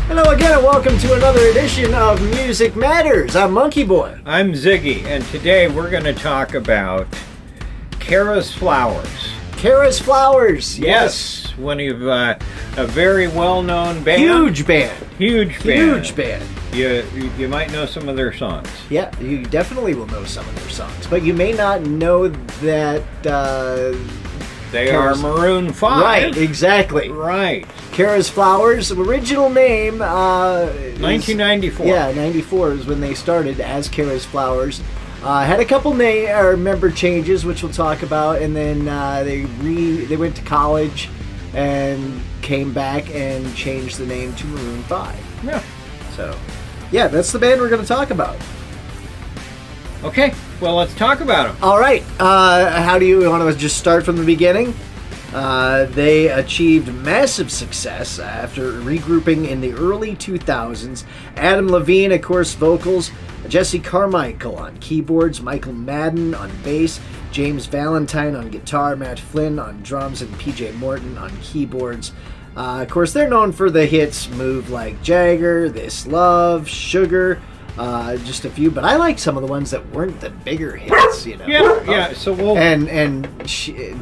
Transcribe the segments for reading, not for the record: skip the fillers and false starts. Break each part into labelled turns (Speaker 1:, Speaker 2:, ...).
Speaker 1: Hello again and welcome to another edition of Music Matters. I'm MonkeyBoy.
Speaker 2: I'm Ziggy, and today we're going to talk about Kara's Flowers.
Speaker 1: Kara's Flowers.
Speaker 2: Yes, one of a very well-known band.
Speaker 1: Huge band.
Speaker 2: Huge band. You might know some of their songs.
Speaker 1: Yeah, you definitely will know some of their songs, but you may not know that
Speaker 2: they are Maroon 5.
Speaker 1: Right, exactly.
Speaker 2: Right.
Speaker 1: Kara's Flowers, original name
Speaker 2: 1994.
Speaker 1: Yeah, 94 is when they started as Kara's Flowers. Had a couple member changes, which we'll talk about, and then they went to college and came back and changed the name to Maroon 5.
Speaker 2: Yeah.
Speaker 1: So, yeah, that's the band we're going to talk about.
Speaker 2: Okay, well, let's talk about them.
Speaker 1: All right. How do you want to just start from the beginning? They achieved massive success after regrouping in the early 2000s. Adam Levine, of course, vocals. Jesse Carmichael on keyboards. Michael Madden on bass. James Valentine on guitar. Matt Flynn on drums. And PJ Morton on keyboards. Of course, they're known for the hits Move Like Jagger, This Love, Sugar. Just a few, but I like some of the ones that weren't the bigger hits, you know.
Speaker 2: Yeah. So we'll
Speaker 1: and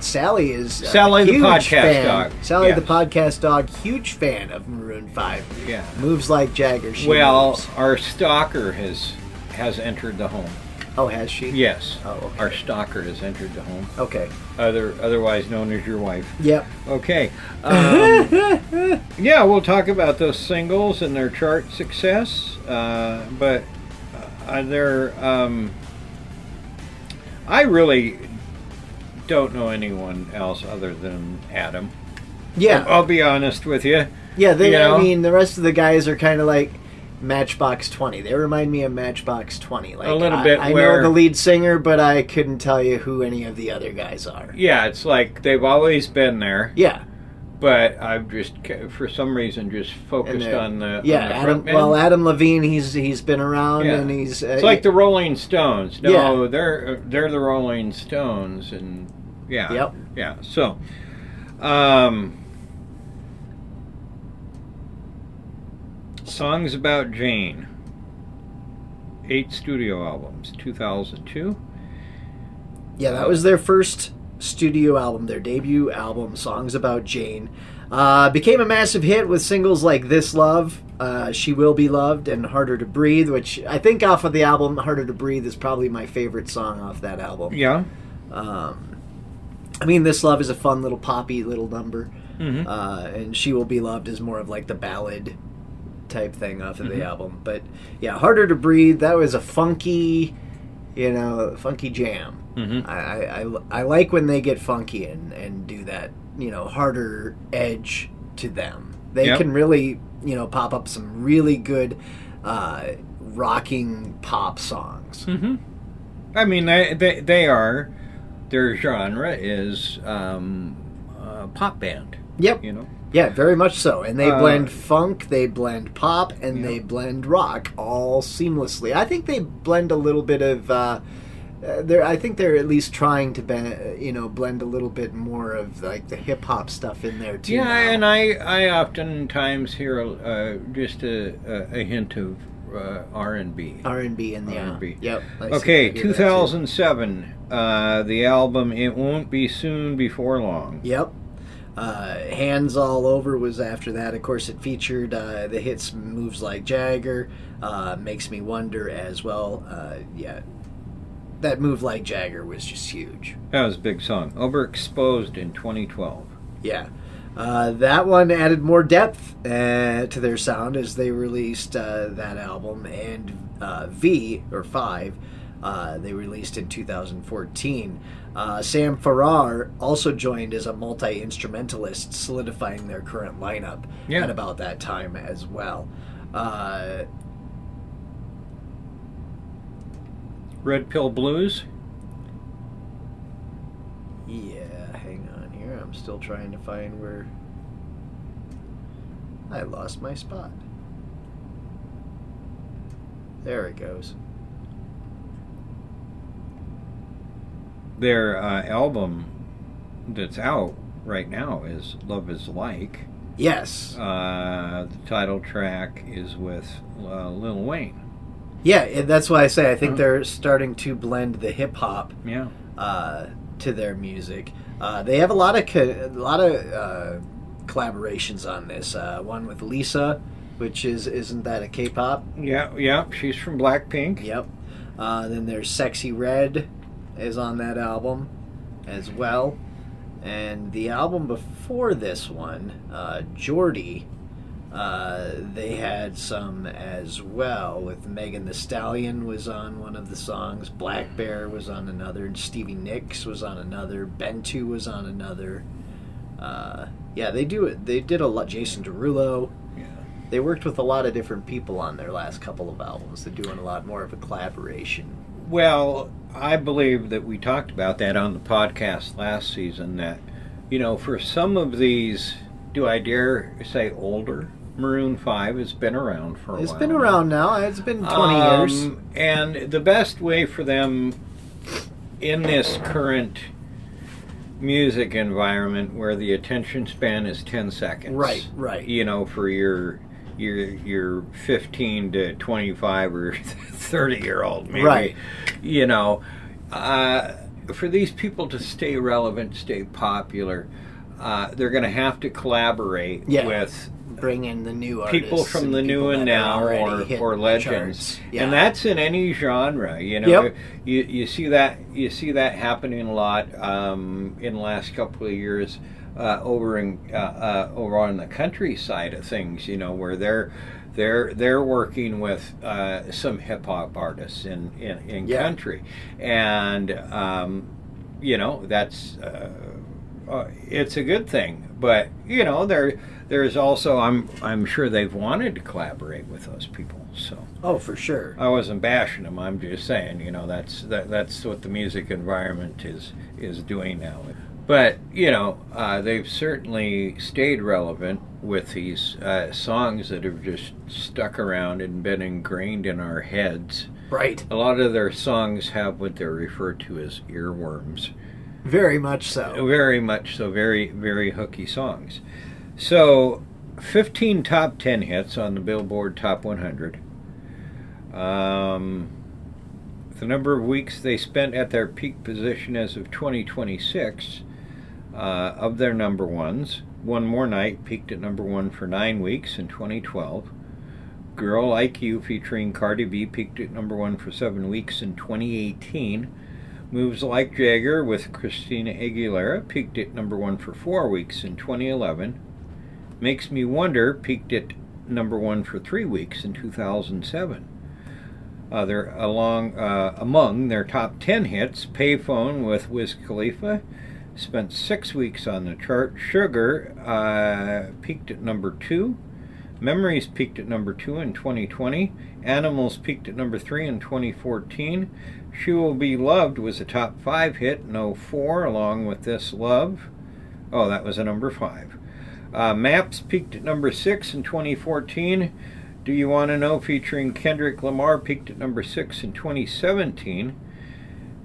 Speaker 1: Sally is
Speaker 2: Sally the podcast dog.
Speaker 1: Sally the podcast dog, huge fan of Maroon 5.
Speaker 2: Yeah,
Speaker 1: Moves Like Jagger.
Speaker 2: Moves. Our stalker has entered the home.
Speaker 1: Oh, has she?
Speaker 2: Yes.
Speaker 1: Oh, okay.
Speaker 2: Our stalker has entered the home.
Speaker 1: Okay.
Speaker 2: Otherwise known as your wife.
Speaker 1: Yep.
Speaker 2: Okay. Yeah, we'll talk about those singles and their chart success. But they're... I really don't know anyone else other than Adam.
Speaker 1: Yeah.
Speaker 2: I'll be honest with you.
Speaker 1: Yeah, I mean, the rest of the guys are kind of like Matchbox 20. They remind me of Matchbox 20. Like,
Speaker 2: a little bit.
Speaker 1: I know the lead singer, but I couldn't tell you who any of the other guys are.
Speaker 2: Yeah, it's like they've always been there.
Speaker 1: Yeah.
Speaker 2: But I've just, for some reason, just focused on the
Speaker 1: Adam Levine, he's been around, and he's
Speaker 2: it's like the Rolling Stones. No,
Speaker 1: yeah.
Speaker 2: they're the Rolling Stones, and
Speaker 1: Yep.
Speaker 2: Yeah. So, Songs About Jane. 8 studio albums. 2002.
Speaker 1: Yeah, that was their first studio album, their debut album, Songs About Jane. Became a massive hit with singles like This Love, She Will Be Loved, and Harder to Breathe, which I think off of the album, Harder to Breathe is probably my favorite song off that album.
Speaker 2: Yeah.
Speaker 1: I mean, This Love is a fun little poppy little number, and She Will Be Loved is more of like the ballad type thing off of the album. But yeah, Harder to Breathe, that was a funky jam. I like when they get funky and do that, harder edge to them. They can really, pop up some really good rocking pop songs.
Speaker 2: I mean, they are, their genre is pop band.
Speaker 1: Yep. Yeah, very much so. And they blend funk, they blend pop, and they blend rock all seamlessly. I think they blend a little bit of... I think they're at least trying to blend a little bit more of like the hip hop stuff in there too.
Speaker 2: Yeah,
Speaker 1: now.
Speaker 2: and I oftentimes hear just a hint of R&B.
Speaker 1: R&B in the
Speaker 2: R&B.
Speaker 1: Yep.
Speaker 2: Okay, 2007. The album "It Won't Be Soon Before Long."
Speaker 1: Yep. Hands All Over was after that. Of course, it featured the hits "Moves Like Jagger," "Makes Me Wonder" as well. That Move Like Jagger was just huge.
Speaker 2: That was a big song. Overexposed in 2012.
Speaker 1: Yeah. That one added more depth to their sound as they released that album. And Five, they released in 2014. Sam Farrar also joined as a multi-instrumentalist, solidifying their current lineup at about that time as well.
Speaker 2: Red Pill Blues?
Speaker 1: Yeah, hang on here. I'm still trying to find where... I lost my spot. There it goes.
Speaker 2: Their album that's out right now is Love Is Like.
Speaker 1: Yes.
Speaker 2: The title track is with Lil Wayne.
Speaker 1: Yeah, that's why I say I think they're starting to blend the hip hop
Speaker 2: Yeah.
Speaker 1: To their music. They have a lot of collaborations on this. One with Lisa, which isn't that a K-pop?
Speaker 2: Yeah. She's from Blackpink.
Speaker 1: Yep. Then there's Sexy Red is on that album as well. And the album before this one, Jordy, they had some as well, with Megan Thee Stallion was on one of the songs, Black Bear was on another, and Stevie Nicks was on another, Bentu was on another. Yeah, they did a lot. Jason Derulo.
Speaker 2: Yeah.
Speaker 1: They worked with a lot of different people on their last couple of albums. They're doing a lot more of a collaboration.
Speaker 2: Well, I believe that we talked about that on the podcast last season, that, for some of these, do I dare say older, Maroon 5 has been around for a while.
Speaker 1: It's been around now. It's been 20 years.
Speaker 2: And the best way for them in this current music environment where the attention span is 10 seconds.
Speaker 1: Right.
Speaker 2: For your 15 to 25 or 30-year-old, maybe.
Speaker 1: Right.
Speaker 2: For these people to stay relevant, stay popular, they're going to have to collaborate with
Speaker 1: bring in the new artists,
Speaker 2: people from the new and now, or legends.
Speaker 1: Yeah.
Speaker 2: And that's in any genre.
Speaker 1: Yep.
Speaker 2: You see that happening a lot in the last couple of years over on the country side of things. Where they're working with some hip hop artists in country, and that's it's a good thing. But there's also, I'm sure they've wanted to collaborate with those people. So
Speaker 1: for sure.
Speaker 2: I wasn't bashing them. I'm just saying, that's what the music environment is doing now. But they've certainly stayed relevant with these songs that have just stuck around and been ingrained in our heads.
Speaker 1: Right.
Speaker 2: A lot of their songs have what they're referred to as earworms.
Speaker 1: Very much so.
Speaker 2: Very much so. Very, very hooky songs. So, 15 top 10 hits on the Billboard Top 100. The number of weeks they spent at their peak position as of 2026 of their number ones. One More Night peaked at number one for 9 weeks in 2012. Girl Like You featuring Cardi B peaked at number one for 7 weeks in 2018. Moves Like Jagger with Christina Aguilera peaked at number one for 4 weeks in 2011. Makes Me Wonder peaked at number one for 3 weeks in 2007. They're among their top 10 hits, Payphone with Wiz Khalifa spent 6 weeks on the chart. Sugar peaked at number 2. Memories peaked at number 2 in 2020. Animals peaked at number 3 in 2014. She Will Be Loved was a top 5 hit in 2004, along with This Love. Oh, that was a number 5. Maps peaked at number 6 in 2014. Do You Want to Know featuring Kendrick Lamar peaked at number 6 in 2017.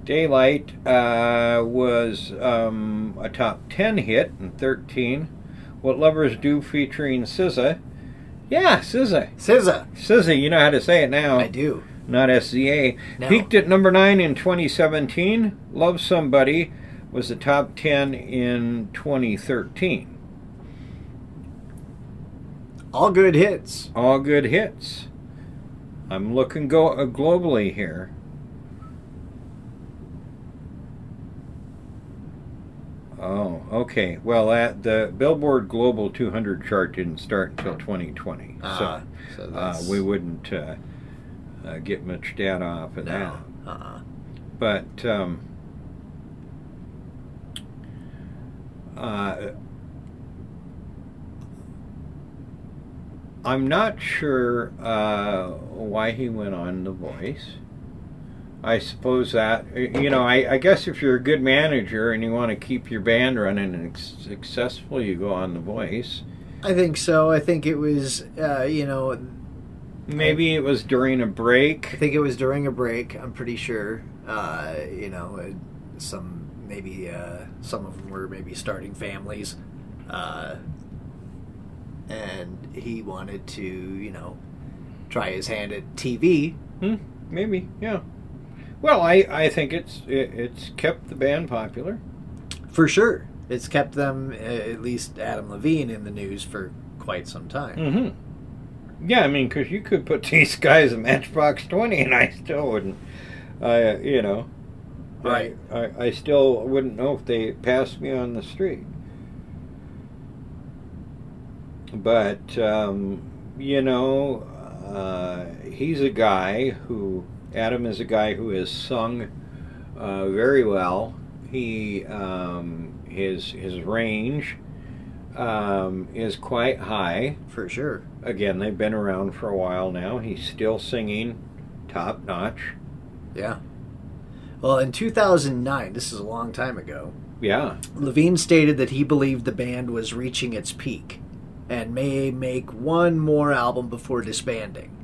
Speaker 2: Daylight was a top 10 hit in 2013. What Lovers Do featuring SZA. Yeah, SZA. SZA, you know how to say it now.
Speaker 1: I do.
Speaker 2: Not SZA.
Speaker 1: No.
Speaker 2: Peaked at number 9 in 2017. Love Somebody was a top 10 in 2013.
Speaker 1: All good hits.
Speaker 2: All good hits. I'm looking globally here. Oh, okay. Well, the Billboard Global 200 chart didn't start until 2020, so we wouldn't get much data off of that. But I'm not sure why he went on The Voice. I suppose that, I guess if you're a good manager and you want to keep your band running and successful, you go on The Voice.
Speaker 1: I think so. I think it was,
Speaker 2: Maybe it was during a break.
Speaker 1: I think it was during a break, I'm pretty sure. Some of them were maybe starting families. and he wanted to, try his hand at TV.
Speaker 2: Maybe, yeah. Well, I think it's kept the band popular.
Speaker 1: For sure. It's kept them, at least Adam Levine, in the news for quite some time.
Speaker 2: Mm-hmm. Yeah, I mean, because you could put these guys in Matchbox 20 and I still wouldn't,
Speaker 1: Right.
Speaker 2: I still wouldn't know if they passed me on the street. But, he's a guy Adam is a guy who has sung very well. He, his range is quite high.
Speaker 1: For sure.
Speaker 2: Again, they've been around for a while now. He's still singing top notch.
Speaker 1: Yeah. Well, in 2009, this is a long time ago,
Speaker 2: Yeah.
Speaker 1: Levine stated that he believed the band was reaching its peak and may make one more album before disbanding.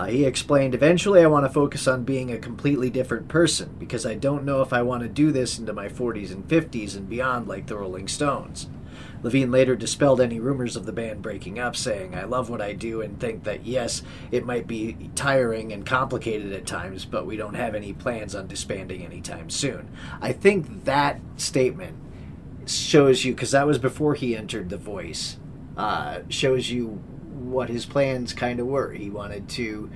Speaker 1: He explained, "Eventually I want to focus on being a completely different person because I don't know if I want to do this into my 40s and 50s and beyond like the Rolling Stones." Levine later dispelled any rumors of the band breaking up, saying, "I love what I do and think that, yes, it might be tiring and complicated at times, but we don't have any plans on disbanding anytime soon." I think that statement shows you, because that was before he entered The Voice, shows you what his plans kind of were. He wanted to,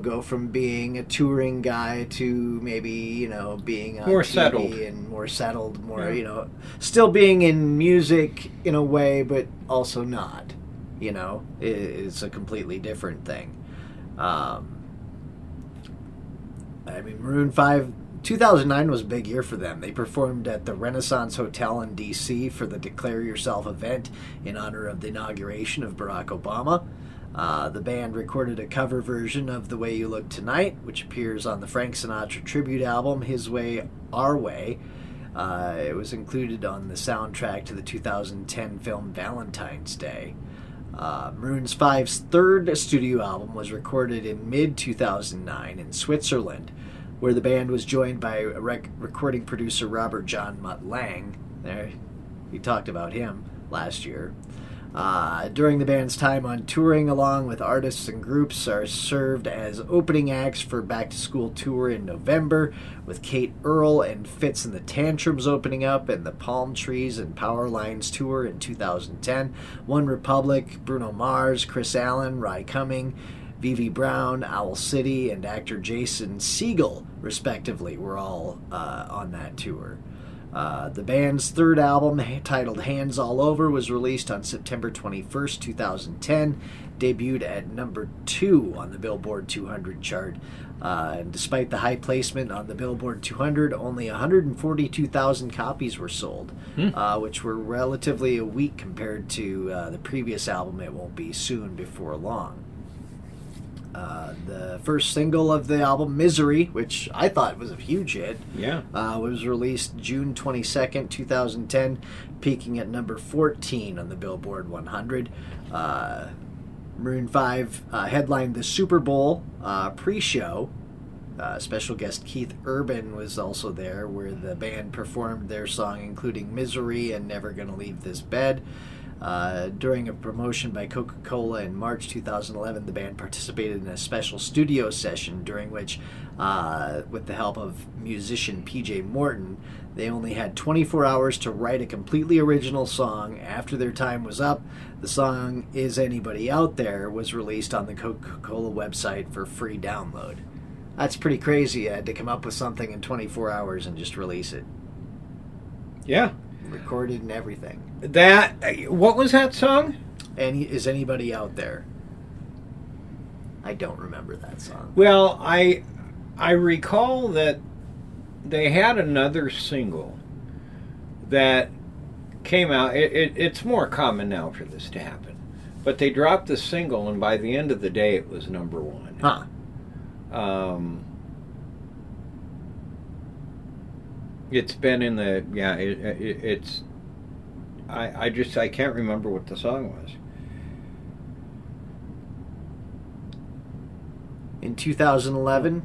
Speaker 1: go from being a touring guy to maybe, being on
Speaker 2: More
Speaker 1: TV
Speaker 2: settled.
Speaker 1: and more settled, more,
Speaker 2: Yeah.
Speaker 1: still being in music in a way, but also not, it's a completely different thing. Maroon 5, 2009 was a big year for them. They performed at the Renaissance Hotel in D.C. for the Declare Yourself event in honor of the inauguration of Barack Obama. The band recorded a cover version of The Way You Look Tonight, which appears on the Frank Sinatra tribute album His Way, Our Way. It was included on the soundtrack to the 2010 film Valentine's Day. Maroon 5's third studio album was recorded in mid-2009 in Switzerland, where the band was joined by recording producer Robert John Mutt Lang. There, we talked about him last year. During the band's time on touring, along with artists and groups, are served as opening acts for Back to School tour in November, with Kate Earl and Fitz and the Tantrums opening up, and the Palm Trees and Power Lines tour in 2010. One Republic, Bruno Mars, Chris Allen, Ry Cumming, Vivi Brown, Owl City, and actor Jason Segel, respectively, were all on that tour. The band's third album, titled Hands All Over, was released on September 21st, 2010, debuted at number 2 on the Billboard 200 chart. And despite the high placement on the Billboard 200, only 142,000 copies were sold, which were relatively weak compared to the previous album, It Won't Be Soon Before Long. The first single of the album, Misery, which I thought was a huge hit, was released June 22nd, 2010, peaking at number 14 on the Billboard 100. Maroon 5 headlined the Super Bowl pre-show. Special guest Keith Urban was also there, where the band performed their song, including Misery and Never Gonna Leave This Bed. During a promotion by Coca-Cola in March 2011, the band participated in a special studio session during which, with the help of musician PJ Morton, they only had 24 hours to write a completely original song. After their time was up, the song Is Anybody Out There was released on the Coca-Cola website for free download. That's pretty crazy. You had to come up with something in 24 hours and just release it.
Speaker 2: Yeah.
Speaker 1: Recorded and everything.
Speaker 2: What was that song?
Speaker 1: And Is Anybody Out There? I don't remember that song.
Speaker 2: Well, I recall that they had another single that came out. It's more common now for this to happen, but they dropped the single, and by the end of the day, it was number 1.
Speaker 1: Huh.
Speaker 2: It's been in the it's. I can't remember what the song was.
Speaker 1: In 2011,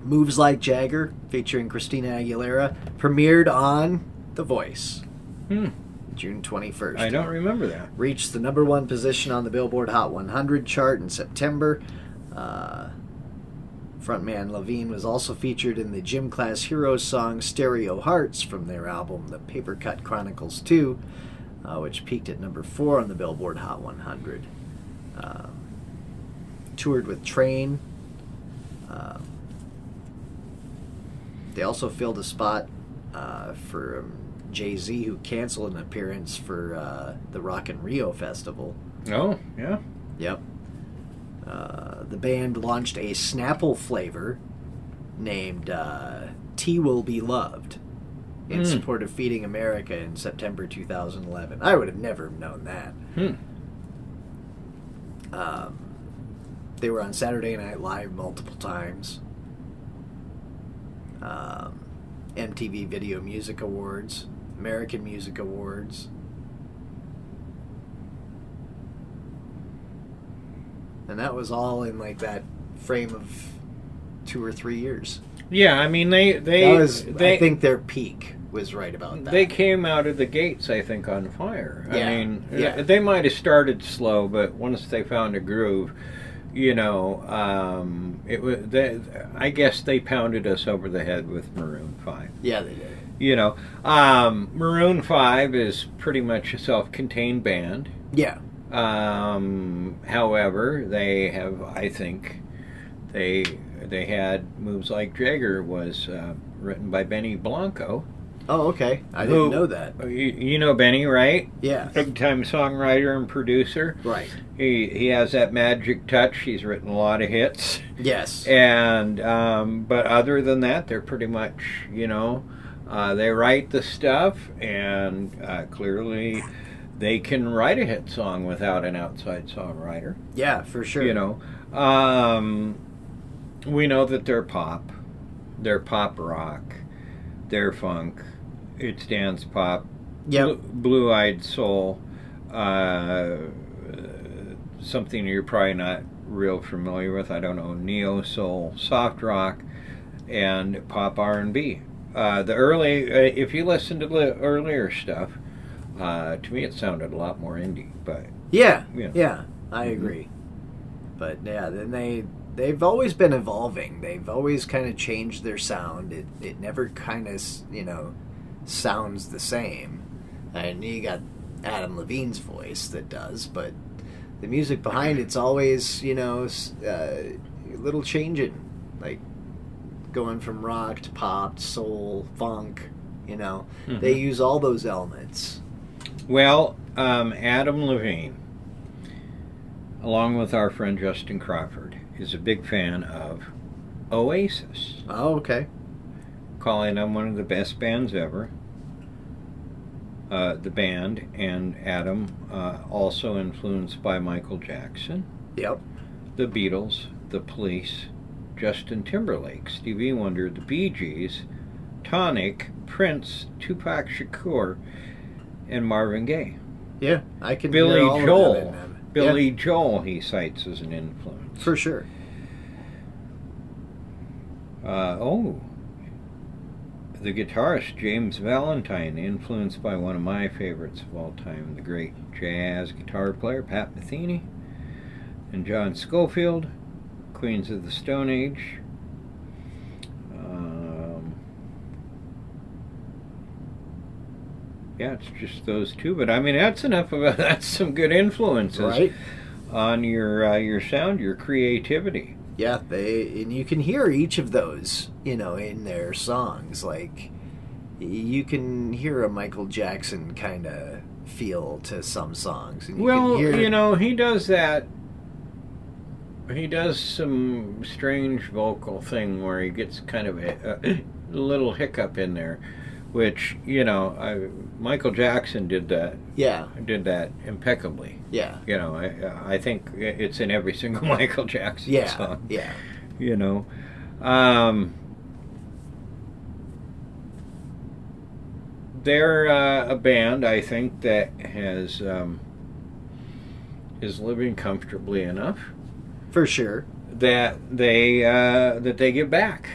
Speaker 1: Moves Like Jagger, featuring Christina Aguilera, premiered on The Voice. June 21st.
Speaker 2: I don't remember that.
Speaker 1: Reached the number 1 position on the Billboard Hot 100 chart in September. Frontman Levine was also featured in the Gym Class Heroes song Stereo Hearts from their album The Paper Cut Chronicles 2, which peaked at number 4 on the Billboard Hot 100. Toured with Train. They also filled a spot for Jay-Z, who canceled an appearance for the Rock in Rio Festival.
Speaker 2: Oh, yeah.
Speaker 1: Yep. The band launched a Snapple flavor named Tea Will Be Loved in support of Feeding America in September 2011. I would have never known that. They were on Saturday Night Live multiple times. MTV Video Music Awards, American Music Awards. And that was all in like that frame of 2 or 3 years.
Speaker 2: Yeah, I mean I
Speaker 1: think their peak was right about that.
Speaker 2: They came out of the gates, I think, on fire.
Speaker 1: Yeah.
Speaker 2: I mean, they might have started slow, but once they found a groove, it was. I guess they pounded us over the head with Maroon 5.
Speaker 1: Yeah, they did.
Speaker 2: Maroon 5 is pretty much a self-contained band.
Speaker 1: Yeah.
Speaker 2: However, they have, I think, they had Moves Like Jagger was written by Benny Blanco.
Speaker 1: Oh, okay. I didn't know that.
Speaker 2: You know Benny, right?
Speaker 1: Yeah.
Speaker 2: Big-time songwriter and producer.
Speaker 1: Right.
Speaker 2: He has that magic touch. He's written a lot of hits.
Speaker 1: Yes.
Speaker 2: And but other than that, they're pretty much, they write the stuff, and clearly they can write a hit song without an outside songwriter.
Speaker 1: Yeah, for sure.
Speaker 2: We know that they're pop rock, they're funk, it's dance pop, blue-eyed soul, something you're probably not real familiar with, I don't know, neo soul, soft rock, and pop R&B. The early, if you listen to the earlier stuff, to me it sounded a lot more indie, but
Speaker 1: yeah, I agree. But yeah, then they've always been evolving. They've always kind of changed their sound. It never kind of sounds the same. And you got Adam Levine's voice that does, but the music behind it's always a little changing, like going from rock to pop, to soul, funk. They use all those elements.
Speaker 2: Well, Adam Levine, along with our friend Justin Crawford, is a big fan of Oasis.
Speaker 1: Oh, okay.
Speaker 2: Calling them one of the best bands ever. The band and Adam also influenced by Michael Jackson.
Speaker 1: Yep.
Speaker 2: The Beatles, The Police, Justin Timberlake, Stevie Wonder, The Bee Gees, Tonic, Prince, Tupac Shakur, and Marvin Gaye.
Speaker 1: Yeah, I can
Speaker 2: Billy
Speaker 1: hear all
Speaker 2: Joel.
Speaker 1: of that in them.
Speaker 2: Billy Joel he cites as an influence.
Speaker 1: For sure.
Speaker 2: The guitarist James Valentine, influenced by one of my favorites of all time, the great jazz guitar player Pat Metheny, and John Scofield, Queens of the Stone Age. Yeah, it's just those two, but I mean that's enough of that's some good influences on your sound, your creativity.
Speaker 1: Yeah, and you can hear each of those, in their songs. Like, you can hear a Michael Jackson kind of feel to some songs. And
Speaker 2: he does that. He does some strange vocal thing where he gets kind of a little hiccup in there, which, Michael Jackson did that.
Speaker 1: Yeah.
Speaker 2: Did that impeccably.
Speaker 1: Yeah.
Speaker 2: I think it's in every single Michael Jackson song.
Speaker 1: Yeah.
Speaker 2: They're a band, I think, that is living comfortably enough.
Speaker 1: For sure.
Speaker 2: That they give back.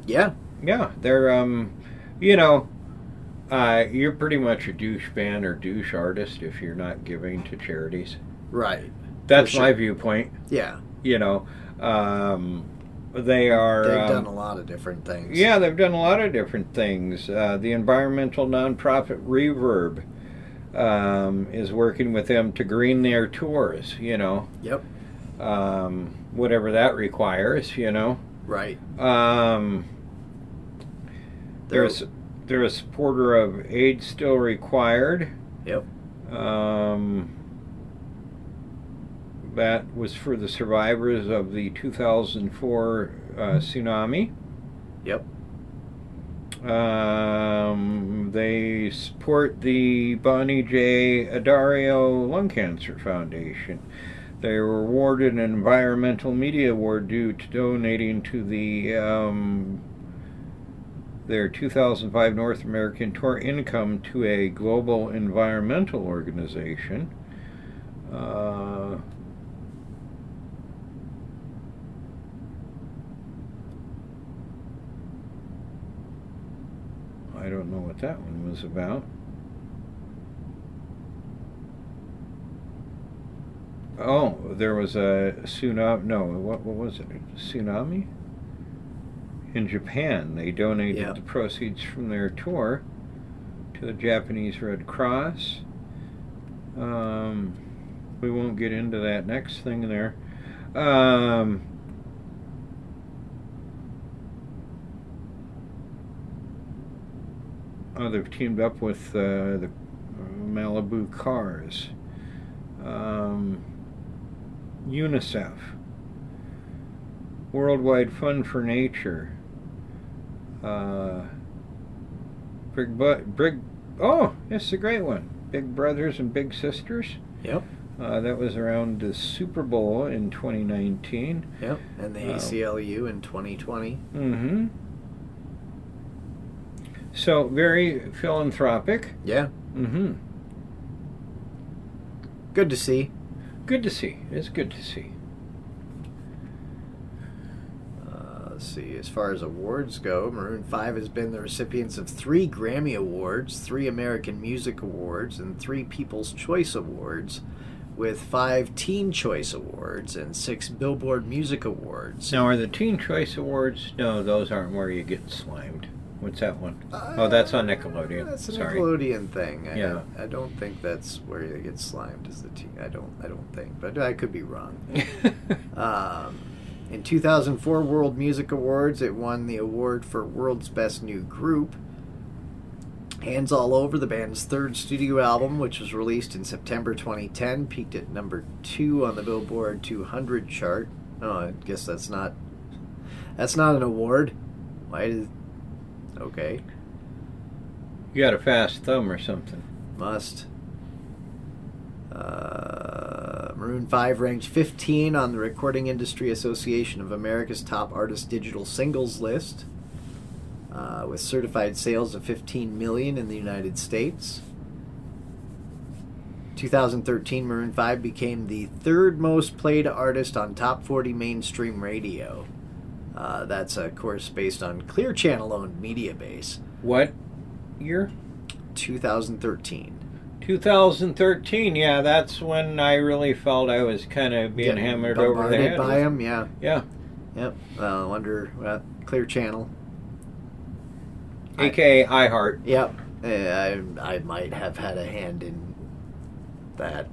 Speaker 1: Yeah.
Speaker 2: Yeah, they're You're pretty much a douche band or douche artist if you're not giving to charities.
Speaker 1: Right.
Speaker 2: That's my viewpoint.
Speaker 1: Yeah.
Speaker 2: You know, they've
Speaker 1: done a lot of different things.
Speaker 2: Yeah, they've done a lot of different things. The environmental nonprofit Reverb is working with them to green their tours, you know.
Speaker 1: Yep.
Speaker 2: Whatever that requires, you know.
Speaker 1: Right.
Speaker 2: They're a supporter of AIDS Still Required.
Speaker 1: Yep.
Speaker 2: That was for the survivors of the 2004 tsunami.
Speaker 1: Yep.
Speaker 2: They support the Bonnie J. Adario Lung Cancer Foundation. They were awarded an Environmental Media Award due to donating to their 2005 North American tour income to a global environmental organization. I don't know what that one was about. Oh, there was a tsunami. No, what was it? A tsunami? In Japan, they donated the proceeds from their tour to the Japanese Red Cross. We won't get into that next thing there. They've teamed up with the Malibu Cars. UNICEF. Worldwide Fund for Nature. Oh, this is a great one. Big Brothers and Big Sisters.
Speaker 1: Yep.
Speaker 2: That was around the Super Bowl in 2019.
Speaker 1: Yep. And the ACLU in 2020.
Speaker 2: Mm-hmm. So, very philanthropic.
Speaker 1: Yeah.
Speaker 2: Mm-hmm.
Speaker 1: Good to see.
Speaker 2: Good to see. It's good to see.
Speaker 1: Let's see. As far as awards go, Maroon 5 has been the recipients of 3 Grammy Awards, 3 American Music Awards, and 3 People's Choice Awards, with 5 Teen Choice Awards and 6 Billboard Music Awards.
Speaker 2: Now, are the Teen Choice Awards? No, those aren't where you get slimed. What's that one? That's on Nickelodeon.
Speaker 1: That's a
Speaker 2: Sorry.
Speaker 1: Nickelodeon thing.
Speaker 2: Yeah.
Speaker 1: I don't think that's where you get slimed as the teen. I don't think, but I could be wrong. In 2004 World Music Awards, it won the award for World's Best New Group. Hands All Over, the band's 3rd studio album, which was released in September 2010, peaked at number 2 on the Billboard 200 chart. Oh, I guess that's not an award. Why did? Okay.
Speaker 2: You got a fast thumb or something.
Speaker 1: Must. Maroon 5 ranked 15 on the Recording Industry Association of America's Top Artist Digital Singles list, with certified sales of 15 million in the United States. 2013, Maroon 5 became the 3rd most played artist on Top 40 mainstream radio. That's, of course, based on Clear Channel-owned media base.
Speaker 2: What year?
Speaker 1: 2013.
Speaker 2: 2013, yeah, that's when I really felt I was kind of being hammered over the head.
Speaker 1: By him, yeah.
Speaker 2: Yeah.
Speaker 1: Yep. Clear Channel.
Speaker 2: AKA iHeart.
Speaker 1: Yep. I might have had a hand in that.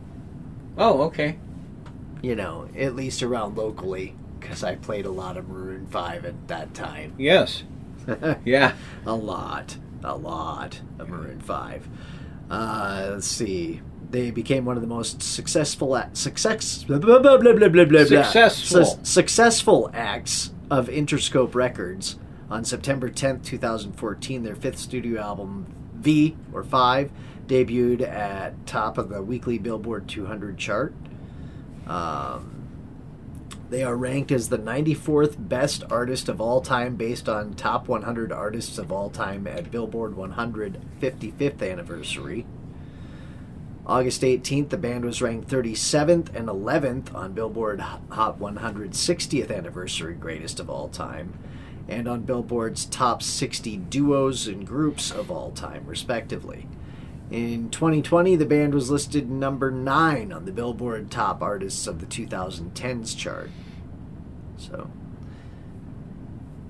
Speaker 2: Oh, okay.
Speaker 1: You know, at least around locally, because I played a lot of Maroon 5 at that time.
Speaker 2: Yes. Yeah.
Speaker 1: A lot of Maroon 5. Let's see. They became one of the most successful acts of Interscope Records on September 10th, 2014. Their 5th studio album, V, or 5, debuted at top of the weekly Billboard 200 chart. They are ranked as the 94th best artist of all time based on Top 100 Artists of All Time at Billboard 100 55th anniversary. August 18th, the band was ranked 37th and 11th on Billboard Hot 100 60th anniversary greatest of all time. and on Billboard's top 60 duos and groups of all time, respectively. In 2020, the band was listed number 9 on the Billboard Top Artists of the 2010s chart. So,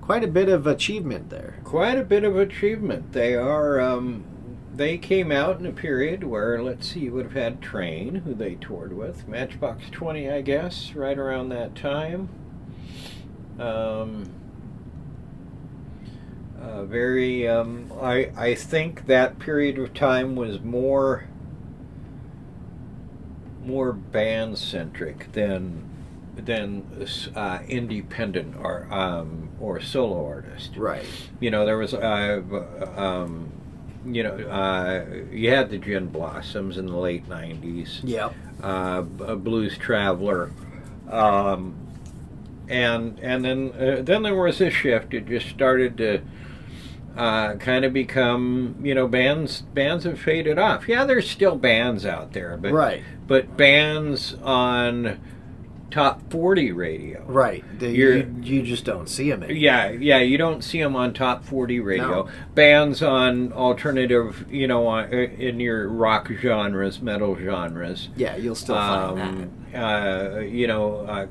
Speaker 1: quite a bit of achievement there.
Speaker 2: Quite a bit of achievement. They are, they came out in a period where, let's see, you would have had Train, who they toured with, Matchbox 20, I guess, right around that time. I think that period of time was more band centric than independent or solo artist.
Speaker 1: Right.
Speaker 2: You know, there was you had the Gin Blossoms in the late '90s.
Speaker 1: Yep.
Speaker 2: A Blues Traveler. And then there was a shift. It just started to kind of become, bands have faded off. Yeah, there's still bands out there, but
Speaker 1: right.
Speaker 2: But bands on top 40 radio.
Speaker 1: Right. You just don't see them anymore.
Speaker 2: Yeah, you don't see them on top 40 radio.
Speaker 1: No.
Speaker 2: Bands on alternative, in your rock genres, metal genres.
Speaker 1: Yeah, you'll still find that.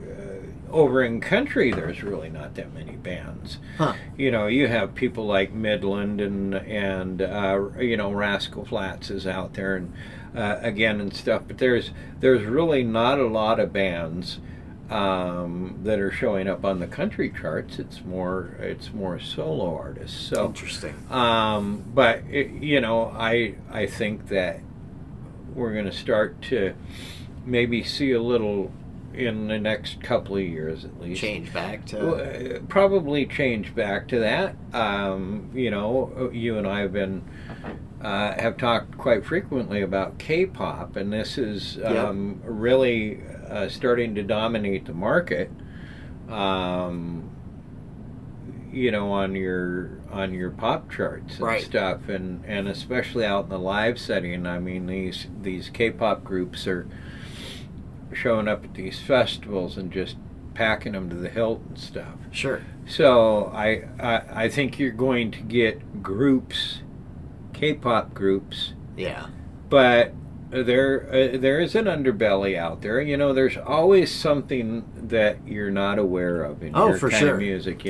Speaker 2: Over in country, there's really not that many bands.
Speaker 1: Huh.
Speaker 2: You have people like Midland and Rascal Flatts is out there and and stuff. But there's really not a lot of bands that are showing up on the country charts. It's more solo artists. So
Speaker 1: interesting.
Speaker 2: But I think that we're going to start to maybe see a little in the next couple of years at least.
Speaker 1: Probably
Speaker 2: change back to that. You and I have talked quite frequently about K-pop, and this is really starting to dominate the market. On your pop charts and stuff, and especially out in the live setting. I mean, these K-pop groups are showing up at these festivals and just packing them to the hilt and stuff.
Speaker 1: Sure.
Speaker 2: So I think you're going to get groups, K-pop groups.
Speaker 1: Yeah.
Speaker 2: But there is an underbelly out there. There's always something that you're not aware of in your kind of music.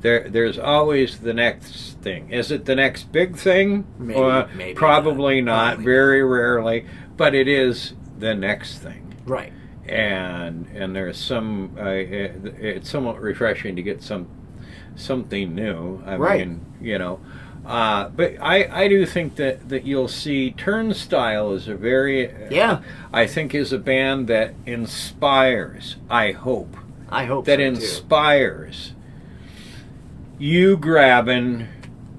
Speaker 2: There's always the next thing. Is it the next big thing?
Speaker 1: Maybe
Speaker 2: probably not. Very rarely, but it is the next thing.
Speaker 1: Right.
Speaker 2: And there's some. It's somewhat refreshing to get something new. I mean, but I do think that you'll see Turnstile is a very I think is a band that inspires. I hope that so inspires too. You grabbing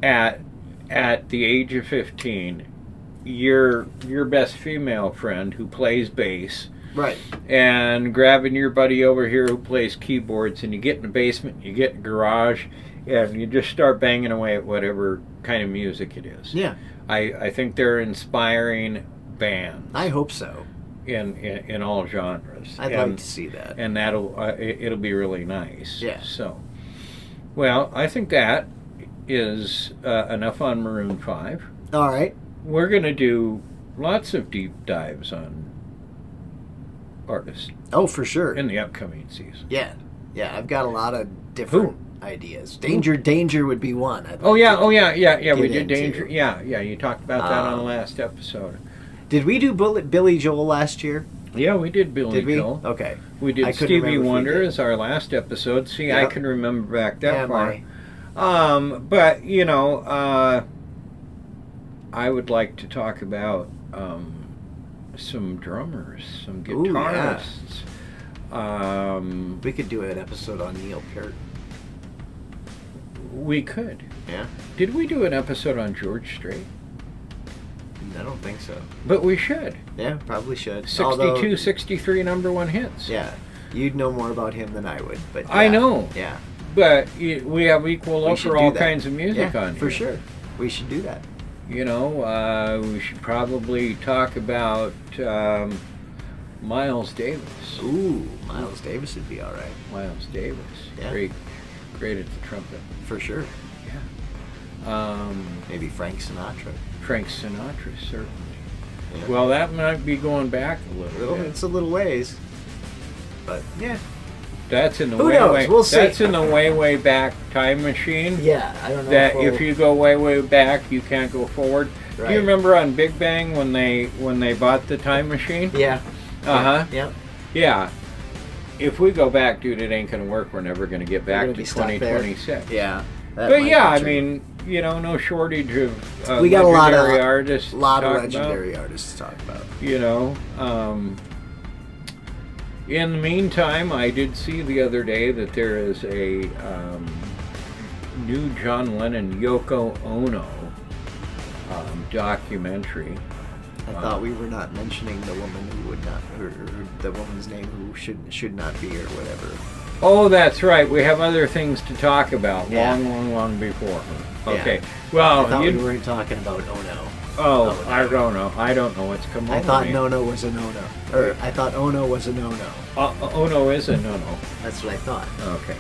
Speaker 2: at the age of 15 your best female friend who plays bass.
Speaker 1: Right.
Speaker 2: And grabbing your buddy over here who plays keyboards, and you get in the basement, you get in the garage, and you just start banging away at whatever kind of music it is.
Speaker 1: Yeah.
Speaker 2: I think they're inspiring bands.
Speaker 1: I hope so.
Speaker 2: In all genres.
Speaker 1: I'd like to see that.
Speaker 2: And it'll be really nice.
Speaker 1: Yeah.
Speaker 2: So, well, I think that is enough on Maroon 5.
Speaker 1: All right.
Speaker 2: We're going to do lots of deep dives on artists.
Speaker 1: Oh, for sure.
Speaker 2: In the upcoming season.
Speaker 1: Yeah. I've got a lot of different ideas. Danger would be one.
Speaker 2: We did Danger. Yeah. You talked about that on the last episode.
Speaker 1: Did we do Billy Joel last year?
Speaker 2: Yeah, we did Billy Joel.
Speaker 1: Okay.
Speaker 2: We did Stevie Wonder as our last episode. See, I can remember back that far. But I would like to talk about some drummers, some guitarists.
Speaker 1: We could do an episode on Neil Peart.
Speaker 2: We could.
Speaker 1: Yeah.
Speaker 2: Did we do an episode on George Strait?
Speaker 1: I don't think so.
Speaker 2: But we should.
Speaker 1: Yeah, probably should.
Speaker 2: 63 number one hits.
Speaker 1: Yeah. You'd know more about him than I would. But
Speaker 2: I know.
Speaker 1: Yeah.
Speaker 2: But we have equal love for all kinds of music on here.
Speaker 1: For sure. We should do that.
Speaker 2: We should probably talk about Miles Davis.
Speaker 1: Ooh, Miles Davis would be all right.
Speaker 2: Miles Davis.
Speaker 1: Yeah.
Speaker 2: great at the trumpet.
Speaker 1: For sure.
Speaker 2: Yeah.
Speaker 1: Maybe Frank Sinatra.
Speaker 2: Frank Sinatra, certainly.
Speaker 1: Yeah.
Speaker 2: Well, that might be going back a little bit.
Speaker 1: It's a little ways. But, yeah.
Speaker 2: That's in the
Speaker 1: Who
Speaker 2: way,
Speaker 1: knows?
Speaker 2: way
Speaker 1: We'll see.
Speaker 2: That's in the way back time machine.
Speaker 1: Yeah, I don't know.
Speaker 2: That if you go way back, you can't go forward.
Speaker 1: Right.
Speaker 2: Do you remember on Big Bang when they bought the time machine?
Speaker 1: Yeah.
Speaker 2: Uh-huh.
Speaker 1: Yep.
Speaker 2: Yeah. If we go back, dude, it ain't going to work. We're never going to get back to 2026.
Speaker 1: Yeah.
Speaker 2: But yeah, I mean, no shortage of
Speaker 1: we got
Speaker 2: legendary artists.
Speaker 1: A lot of legendary artists to talk about.
Speaker 2: In the meantime, I did see the other day that there is a new John Lennon Yoko Ono documentary.
Speaker 1: I thought we were not mentioning the woman who would not, or the woman's name who should not be, or whatever.
Speaker 2: Oh, that's right. We have other things to talk about.
Speaker 1: Yeah.
Speaker 2: Long before her. Okay.
Speaker 1: Yeah.
Speaker 2: Well,
Speaker 1: I thought we weren't talking about Ono.
Speaker 2: Oh, I don't know. I don't know what's come over me.
Speaker 1: I thought Nono was a no-no. Or I thought Ono was a no-no.
Speaker 2: Ono is a no-no.
Speaker 1: That's what I thought.
Speaker 2: Okay.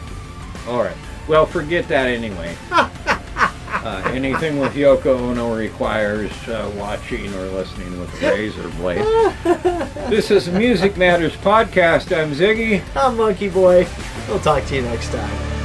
Speaker 2: All right. Well, forget that anyway. Anything with Yoko Ono requires watching or listening with a razor blade. This is the Music Matters Podcast. I'm Ziggy.
Speaker 1: I'm Monkey Boy. We'll talk to you next time.